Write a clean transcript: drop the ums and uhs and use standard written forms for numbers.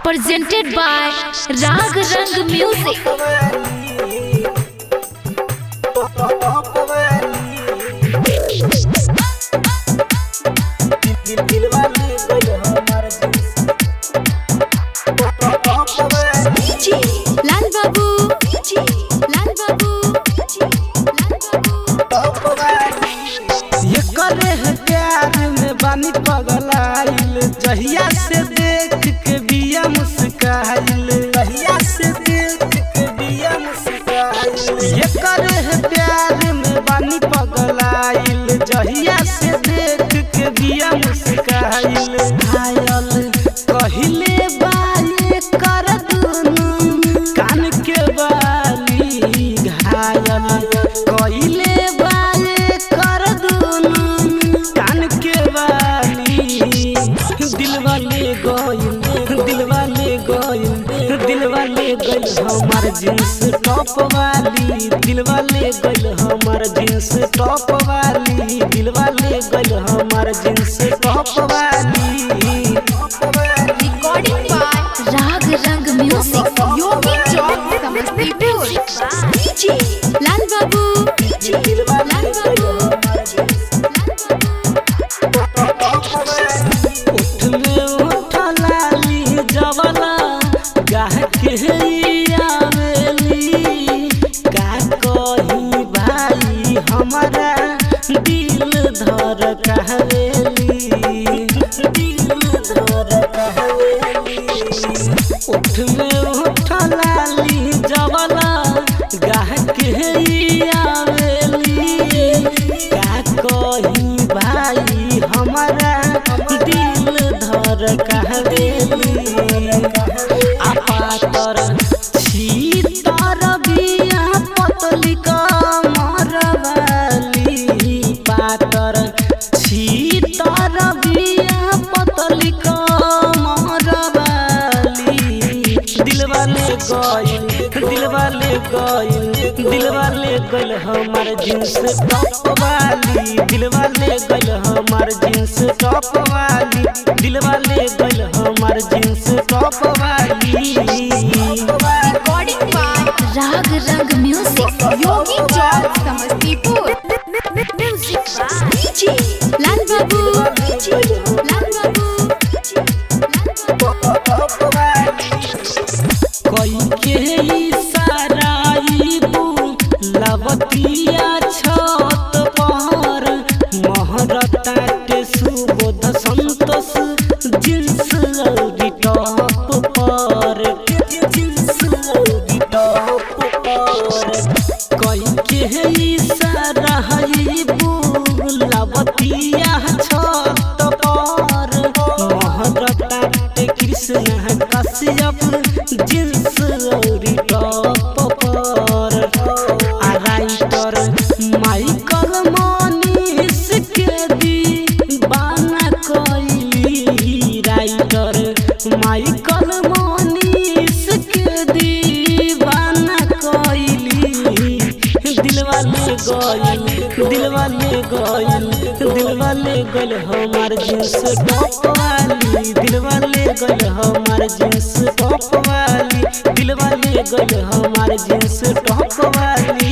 presented by Rag Rang Music. लाल बाबू, लाल बाबू, ये करे है प्यार में बानी पगलाइल, जहिया से देख के बिया मुस्काइल, जहिया से देख के बिया मुस्काइल। ये करे है प्यार में बानी पगलाइल, जहिया से देख के बिया मुस्काइल। घायल कहिले बाले कर दुनु कान के बाली, घायल कहिले बाले कर दुनु कान के बाली। दिलवा ले गइल, दिलवा ले गइल, दिलवा ले गइल हमार जींस टॉप वाली, दिलवा ले गइल हमार जींस टॉप वाली, दिलवा ले गइल हमार जींस टॉप वाली। recording by Rag Rang Music. Yogi Chowk Samastipur. Lal Babu, Lal बाबू, उठ में उठ लाली जवाला गाह के आवेली, का कही भाई हमारा दिल धर कहवेली, दिल धर कहवेली। उठ में उठ लाली जवाला गाह के आवेली, का कही भाई हमारा दिल धर कहवेली। आपातर छी तर बिया पतली कमर वाली, पातर छी तर बिया पतली कमर वाली। दिलवा ले गइल, दिलवा ले गइल, दिलवा ले गइल हमार जींस टॉप वाली, दिलवा ले गइल हमार जींस टॉप वाली, दिलवा ले गइल हमार जींस टॉप वाली। recording by Rag Rang Music. Yogi Chowk Samastipur. Music by लाल बाबू, लाल बाबू, कोई के इशारा लवतिया छत पर, महरता के सुबोध संतोष जींस लौरी टॉप पर, जींस लौरी टॉप पर। कोई के इशारा लवतिया छत पर, महरता के कृष्ण कश्यप जींस लौरी टॉप पर। राइटर माइकल मनीष के दीवाना कइली, राइटर माइकल मनीष के दीवाना कइली। दिलवा ले गइल, दिलवा ले गइल, दिलवा ले गइल हमार जींस टॉप वाली, दिलवा ले गइल हमार जींस टॉप वाली, दिलवा ले गइल हमार जींस टॉप वाली।